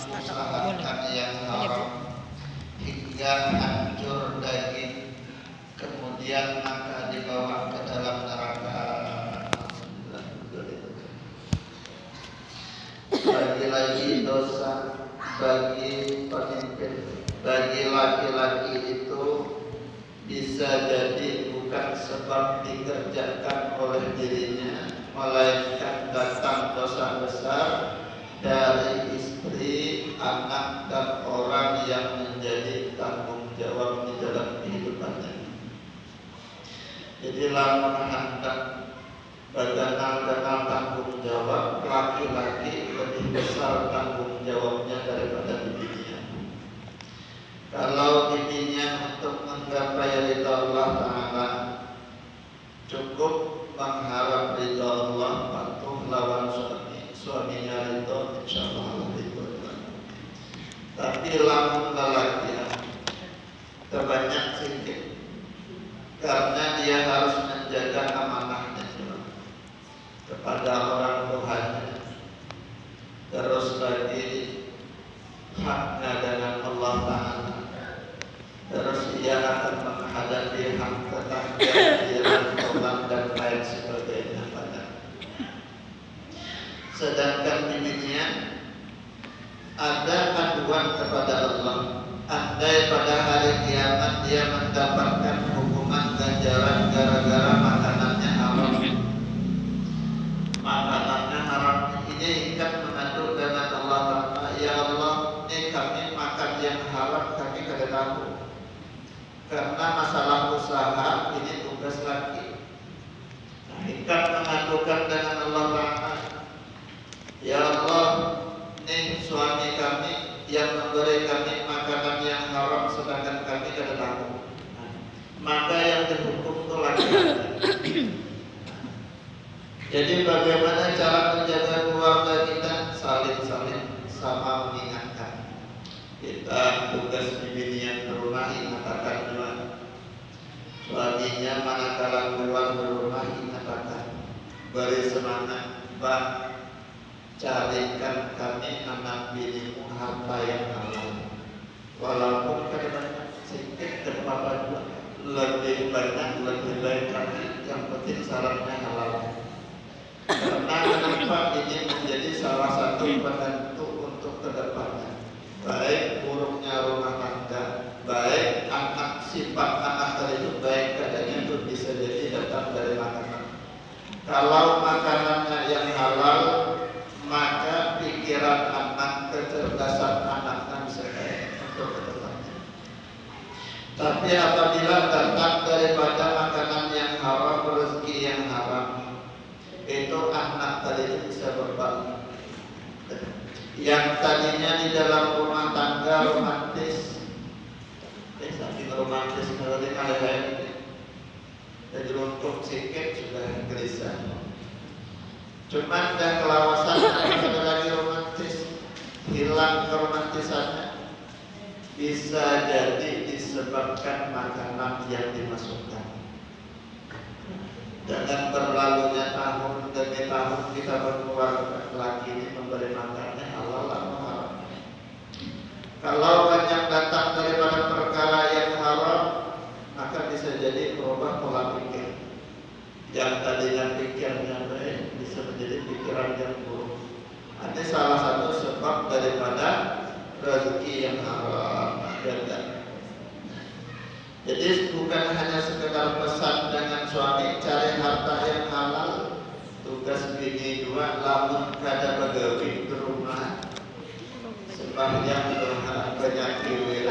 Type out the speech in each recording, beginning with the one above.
mengusahakan yang haram hingga hancur daging, kemudian maka dibawa ke dalam neraka. Lagi-lagi dosa bagi pemimpin, bagi laki-laki itu bisa jadi bukan sebab dikerjakan oleh dirinya, melainkan datang dosa besar dari istri, anak, dan orang yang menjadi tanggung jawab di dalam kehidupannya. Jadi lamun hendak kenal tanggung jawab, laki-laki lebih besar tanggung jawabnya daripada bibinya. Kalau bibinya untuk menggapai ridha Allah Ta'ala cukup mengharap ridha Allah, patuh lawan suaminya ridha, insya Allah ridha. Tapi lamun lelaki terbanyak sedikit, karena dia harus menjaga amanahnya kepada orang tuanya, terus lagi haknya dengan Allah Ta'ala, terus ia akan menghadapi hak tetangga, jiran, teman, dan lain sebagainya. Sedangkan bibinya ada aduan kepada Allah, andai pada hari kiamat dia mendapatkan hukuman ganjaran gara-gara makanannya haram. Makanannya haram ini ikat mengadu dengan Allah Ta'ala, ya Allah, ini kami makan yang haram, kami kada tahu. Karena masalah usaha ini tugas laki. Nah, ikat mengadukan dengan Allah Ta'ala, ya Allah, ini suami kami yang memberi kami makanan yang haram, sedangkan kami kada tahu. Nah, maka yang dihukum itu laki-laki. Jadi bagaimana cara menjaga keluarga kita? Saling-saling sama mengingatkan. Kita tugas bibinya ke rumah, ingatkan juga. Suaminya manakala keluar dari rumah, ingatkan. Beri semangat, Pak, carikan kami anak binimu harta yang halal. Walaupun kadang-kadang sedikit dan apa juga, lebih banyak, lebih baik lagi. Yang penting syaratnya halal. Karena kenapa ini menjadi salah satu penentu untuk kedepannya, baik buruknya rumah tangga, baik anak, sifat anak tadi itu baik keadaannya itu bisa jadi datang dari makanan. Kalau makanannya yang halal, maka pikiran anak, kecerdasan anaknya bisa baik untuk kedepannya. Tapi apabila datang daripada makanan yang haram, rezeki yang haram, itu anak tadi itu bisa berbalik. Yang tadinya di dalam rumah tangga romantis, saking romantis menurut kalian, jadi untuk sikit sudah gelisah. Cuman dan kelawasan ada lagi romantis, hilang keromantisannya, bisa jadi disebabkan makanan yang dimasukkan. Dengan berlalunya tahun demi tahun kita berkeluarga, laki ini memberi makannya halal atau haram. Kalau banyak datang daripada perkara yang haram, maka bisa jadi berubah pola pikir. Yang tadinya pikirnya baik bisa menjadi pikiran yang buruk. Ini salah satu sebab daripada rezeki yang haram. Jadi bukan hanya sekedar pesan dengan suami cari harta yang halal, tugas bini dua, lamun kada begawi di rumah sepanjang banyak kiwil.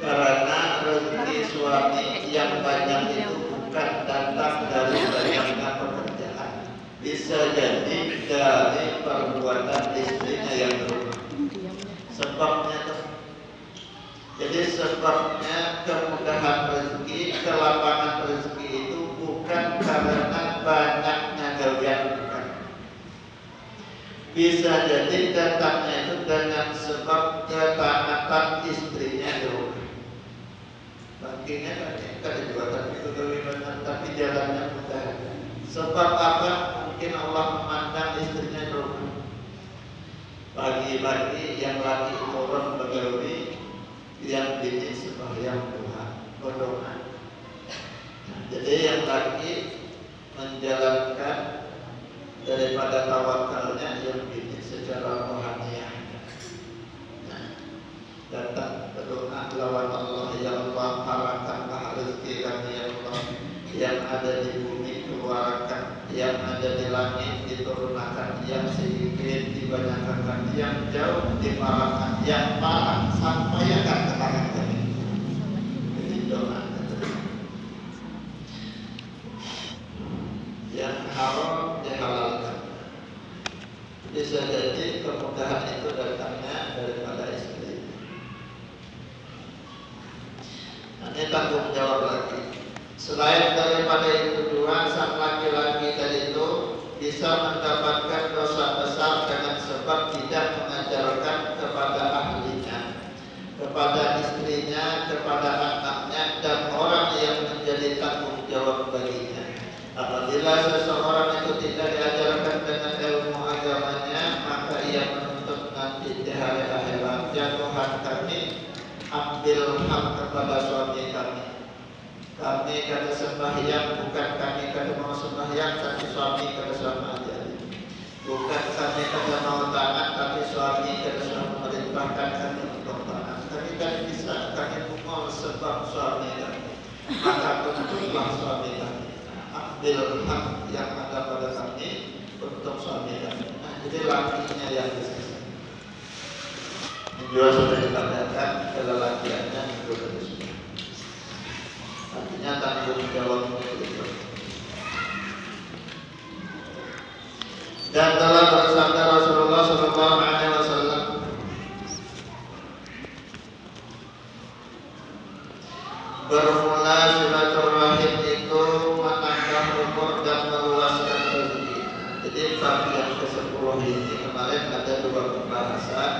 Karena rezeki suami yang banyak itu bukan datang dari banyaknya pekerjaan, bisa jadi dari perbuatan istrinya yang berumah. Sebabnya jadi sebabnya kemudahan rezeki, kelapangan rezeki itu bukan karena banyaknya gawean, bukan. Bisa jadi datangnya itu dengan sebab ketaatan istrinya di rumah. Baginya kan juga tapi itu gawean, tapi jalannya mudah. Sebab apa? Mungkin Allah memandang istrinya di rumah. Pagi-pagi yang laki turun begawi, yang bini sembahyang Tuhan berdoa. Jadi yang laki menjalankan daripada tawakalnya, yang bini secara rohaniah. Datang berdoa, lawan Allah, ya Allah, harakkanlah rezeki kami ya Allah, yang ada di bumi keluarkan, yang ada di langit diturunkan, yang sedikit dibanyakan, yang jauh diparahkan, yang parah sampaikan ke tangan kami. Ini doa. Yang haram dihalalkan. Bisa jadi kemudahan itu datangnya daripada istri. Ini tanggung jawab lagi. Selain daripada itu dua, sang laki-laki tadi itu bisa mendapatkan dosa besar dengan sebab tidak mengajarkan kepada ahlinya, kepada istrinya, kepada anaknya, dan orang yang menjadi tanggung jawab baginya. Apabila seseorang itu tidak diajarkan dengan ilmu agamanya, maka ia menuntut nanti di hari akhirat, ya Tuhan kami, ambil hak kepada suami kami. Kami kata sembahyang, bukan kami kata mau sembahyang, tapi suami kata sama aja. Bukan kami kata mau taat, tapi suami kata sama memerintahkan kami untuk taat. Kami kan bisa, kami pukul sebab suami kami. Maka tuntutlah suami kami. Ambil hak yang ada pada kami untuk suami kami. Nah, jadi lakinya yang bisa. Juga sudah dikatakan kelelakiannya itu semua. Artinya tanggung jawabnya itu. Dan telah bersabda Rasulullah SAW, bermula silaturahim itu menambah umur dan meluaskan rezeki. Jadi bab yang ke-10 ini kemarin ada dua pembahasan.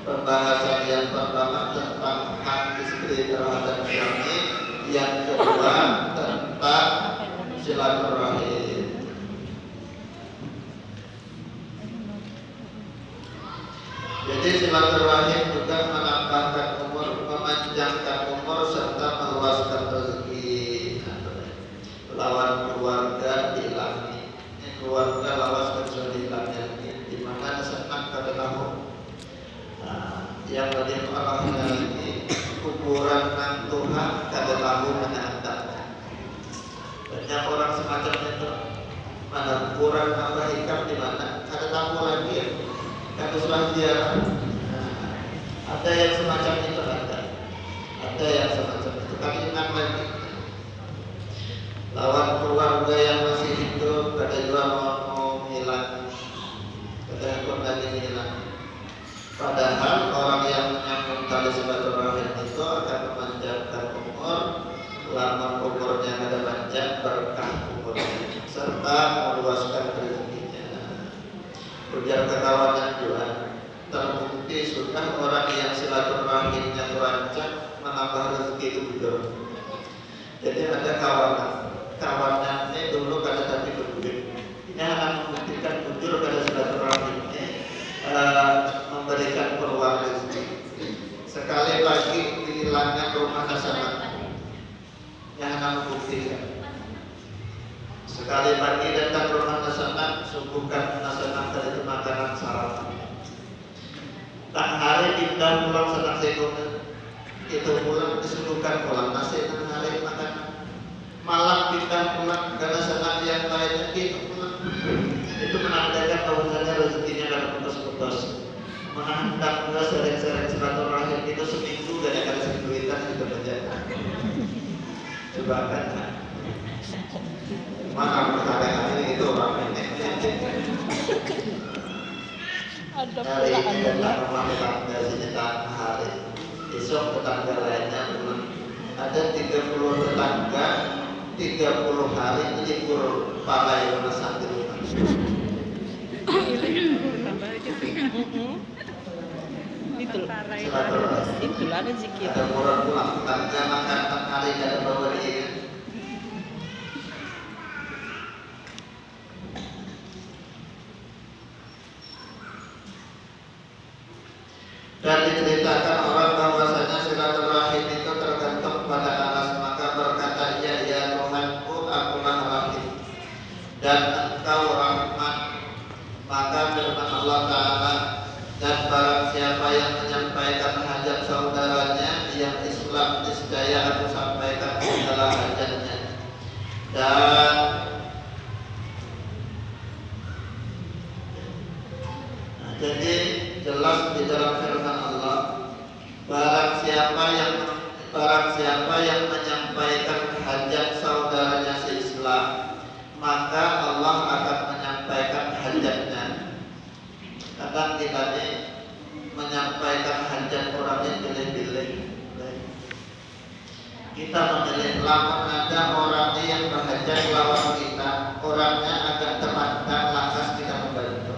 Pembahasan yang pertama tentang hak istri terhadap suami, yang kedua tentang silaturahim. Jadi silaturahim juga menambahkan umur, memanjangkan umur serta meluaskan rezeki. Lawan keluarga dihilangi. Ini keluarga lawas kecuali hilangnya. Di mana senang pada tahun. Yang lebih parahnya lagi, kuburan nang Tuhan kada tahu menantang. Banyak orang semacam itu. Mana kuburan apa hikam di mana? Kada tahu lagi ya. Kada suah dia. Ada yang semacam itu ada. Ada yang semacam itu. Kami ingat lagi. Lawan keluarga yang masih hidup kada juga mau hilang. Kada pun lagi hilang. Padahal orang yang menyambung tali silaturahim itu akan memanjangkan umur, lama umurnya ada panjang, berkah umurnya, serta meluaskan rezekinya. Ujar kekawanan juga, terbukti sudah orang yang silaturahimnya terancam menambah rezeki itu bujur. Jadi ada kawanannya dulu kada tapi berduit. Ini akan membuktikan bujur pada silaturahimnya. Memberikan peluang rezeki. Sekali lagi dihilangkan rumah nasanak yang akan membuktikan. Sekali lagi datang rumah nasanak, suguhkan nasanak dari makanan sarapan. Tak hari pindah pulang senang sekolah, itu pulang disuguhkan pulang nasi dan hari makan. Malam pindah pulang karena senang yang lainnya itu pulang. Itu menandakan bahwasanya rezekinya akan putus-putus. Menghantam juga sering-sering silaturahim itu seminggu dan akan seduitan itu berjalan. Coba kan? Mana hari itu orang ini. Hari ini datang rumah tetangga sini datang hari. Besok tetangga lainnya pulang. Ada 30 tetangga, 30 hari libur pakai rumah santri. Itulah rezeki. Ada orang pulang tetangga makan hari ada bawa dia. Dan diceritakan orang bahwasanya silaturahim itu tergantung pada alas, maka berkata ia, ya Tuhanku, akulah rahim dan engkau rahman. Maka firman Allah Ta'ala, dan barang siapa yang menyampaikan hajat saudaranya yang Islam, niscaya aku sampaikan segala hajatnya. Dan jadi jelas di dalam firman Allah, barang siapa yang menyampaikan hajat saudaranya se-Islam, maka Allah akan menyampaikan hajatnya. Kadang kita ini menyampaikan hajat orangnya pilih-pilih. Kita memilih, lamun ada orangnya yang berhajat lawan kita, orangnya agak terpandang, lantas kita membantu.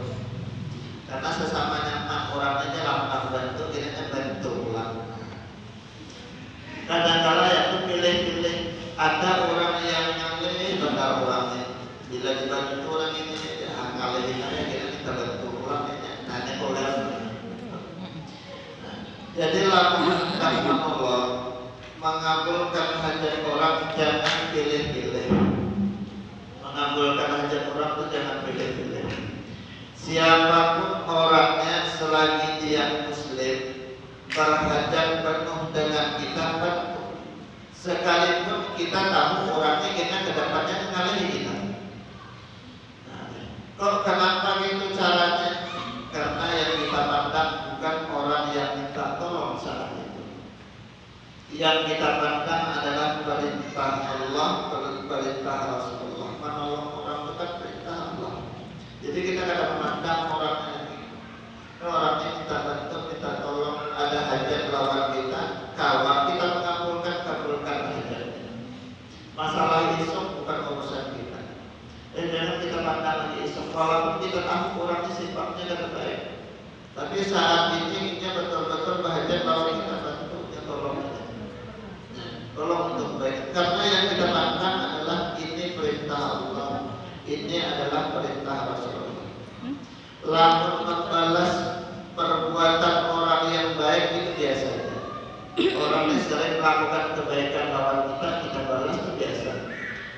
Karena sesamanya orangnya lama bantu, kita bantu ulang. Kadang-kadang itu pilih-pilih, ada orang yang nyalih benar orangnya. Bila dibantu orang ini, ngalihin aja kita bantu ulang. Nanti boleh. Jadi lamun Allah mengabulkan hajat orang, jangan pilih-pilih. Mengabulkan hajat orang itu jangan pilih-pilih. Siapapun orangnya selagi dia muslim, berhajat penuh dengan kita bantu. Sekalipun kita tahu orangnya kita kedepannya ngalihin kita. Kok kenapa gitu caranya? Karena yang kita pandang bukan orang yang minta tolong saat itu. Yang kita pandang adalah perintah Allah, perintah Rasulullah. Menolong orang bukan perintah Allah. Jadi kita kadang memandang orangnya ini. Orangnya kita bantu, kita tolong, ada hajat lawan kita, kawan kita kabulkan hajatnya. Masalah isuk bukan urusan kita. Jangan kita pandang lagi isuk, walaupun kita tahu orangnya sifatnya tidak baik. Tapi saat ini dia betul-betul berhajat lawan kita, bantu, ya tolong aja. Tolong untuk baik. Karena yang kita pandang adalah ini perintah Allah, ini adalah perintah Rasulullah. Lamun membalas perbuatan orang yang baik itu biasa. Orang ini sering melakukan kebaikan lawan kita, kita balas itu biasa.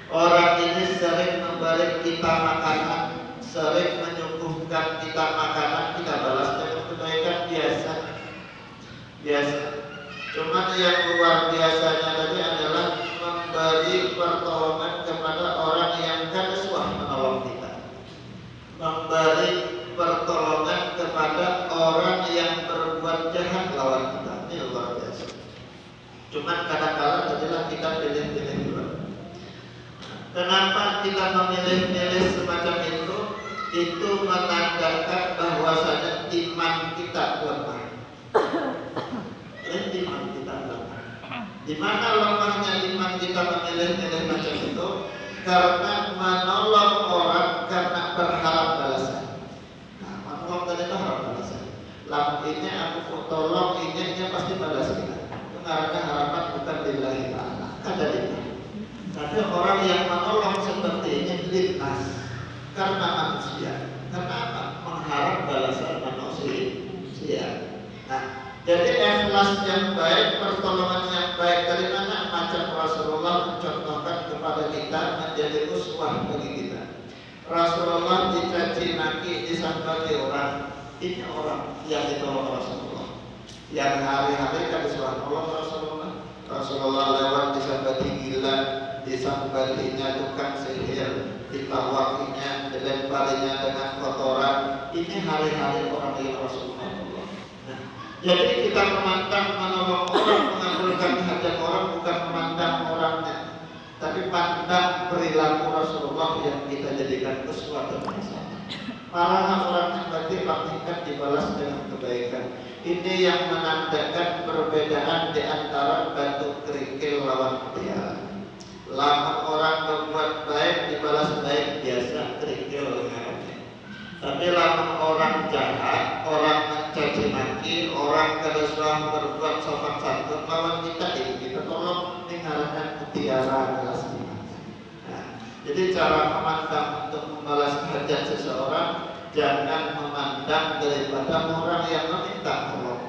Orang ini sering memberi kita makanan, sering menyuguhkan kita makanan, kita balas dengan kebaikan, biasa. Biasa. Cuman yang luar biasanya tadi adalah memberi pertolongan kepada orang yang kan suah menolong kita. Memberi pertolongan kepada orang yang berbuat jahat lawan kita. Ini luar biasa. Cuman kadang-kadang adalah kita pilih-pilih dulu. Kenapa kita memilih-milih semacam itu? Itu menandakan bahwasanya iman kita lemah. Iman kita lemah. Di mana lemahnya iman kita memilih-milih macam itu? Karena menolong orang karena berharap balasan. Nah, menolong tadi berharap balasan. Lalu ini aku tolong, ini pasti balas kita. Itu karena harapan bukan lillahi ta'ala. Ada itu. Tapi orang yang menolong seperti ini lintas karena manusia. Kenapa? Mengharap balasan manusia. Nah, jadi ikhlas yang baik, pertolongan yang baik dari mana? Macam Rasulullah mencontohkan kepada kita menjadi uswah bagi kita. Rasulullah dicaci maki, disambati orang. Ini orang yang ditolong Rasulullah. Yang hari-hari kan disambati Rasulullah. Rasulullah lewat disambati gila, disambatinya tukang sihir, ditawakinya, dilemparinya dengan kotoran. Ini hari-hari orang yang Rasulullah. Nah, jadi kita memandang menolong orang, mengabulkan hajat orang bukan memandang orangnya, tapi pandang perilaku Rasulullah yang kita jadikan sesuatu yang sama. Para orang yang berarti praktikan dibalas dengan kebaikan. Ini yang menandakan perbedaan di antara batu kerikil lawan mutiara. Lama orang berbuat baik dibalas baik biasa, kerikil dengannya. Tapi lama orang jahat, orang mencaci maki, orang kerusuhan berbuat sopan santun lawan kita ini kita tolong dengarkan mutiara adalah semangat. Nah, jadi cara memandang untuk membalas hajat seseorang, jangan memandang daripada orang yang meminta tolong.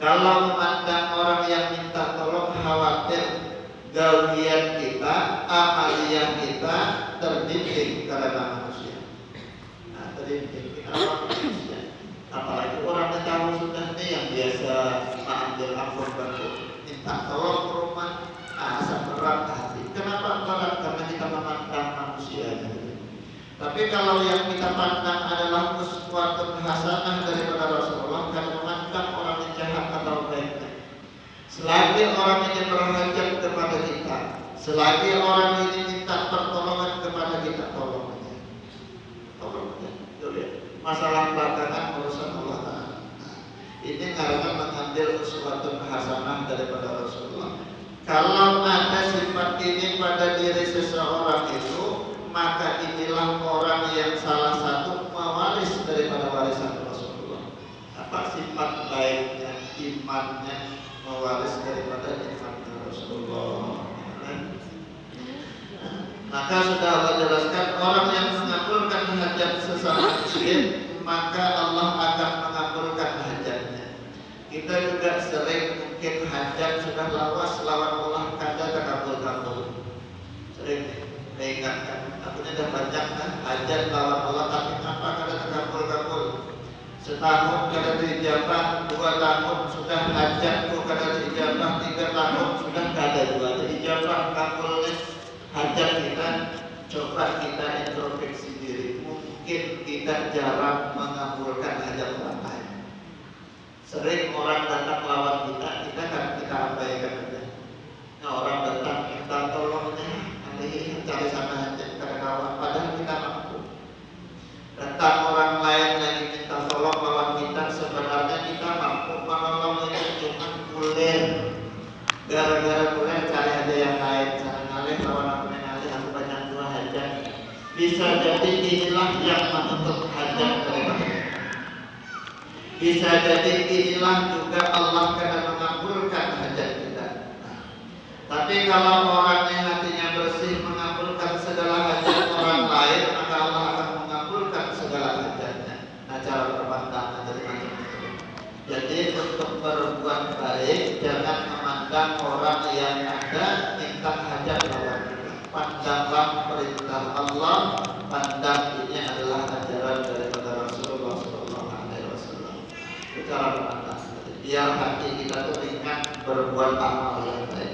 Kalau memandang orang yang minta tolong khawatir gawian kita, amaliyah kita terdidik karena manusia. Nah, terdidik kita manusia. Apalagi orang yang tahu sudah nih yang biasa mengambil ampun bantu, minta tolong ke rumah, asa berat hati. Kenapa berat? Karena kita memandang manusia. Tapi kalau yang kita pandang adalah uswatun hasanah daripada Rasulullah, karena memandang orang yang jahat atau baiknya. Selagi orang ini berhajat kepada kita, selagi orang ini minta pertolongan kepada kita, tolong aja. Tolong aja. Masalah belakangan urusan Allah Ta'ala. Ini karena mengambil uswatun hasanah daripada Rasulullah. Kalau ada sifat ini pada diri seseorang itu, maka inilah orang yang salah satu mewaris daripada warisan Rasulullah. Apa sifat baiknya, imannya, mewaris daripada iman Rasulullah. Maka sudah Allah jelaskan, orang yang mengabulkan hajat sesama muslim, maka Allah akan mengabulkan hajatnya. Kita juga sering mungkin hajat sudah lawas lawan Allah kada terkabul-kabul. Sering diingatkan, artinya dah banyak kan hajat lawan Allah tapi apa kada terkabul-kabul. Setahun kada diijabah, 2 tahun sudah hajatku kada diijabah, 3 tahun sudah kada juga diijabah kabulnya hajat kita. Coba kita introspeksi diri, mungkin kita jarang mengabulkan hajat orang lain. Sering orang datang lawan kita kan kita abaikan aja. Nah, orang datang minta tolongnya, nanti cari sana hajat kada kawan, padahal kita mampu. Datang orang lain lagi minta tolong lawan kita, sebenarnya kita mampu menolong itu cuma kulir. Gara-gara kulir cari aja yang lain, cari ngalih lawan aku ngalih, aku banyak dua hajat. Bisa jadi inilah yang menutup hajat daripada kita. Bisa jadi inilah juga Allah akan mengabulkan hajat kita. Tapi kalau orangnya hatinya bersih mengabulkan segala hajat orang lain, maka Allah akan mengabulkan segala hajatnya. Nah, cara berpandang dari macam-macam. Jadi untuk berbuat baik jangan memandang orang yang ada minta hajat lawan kita. Pandanglah perintah Allah, pandang ini adalah ajaran daripada Rasulullah SAW. Cara memandang, biar hati kita tuh ingat berbuat amal yang baik.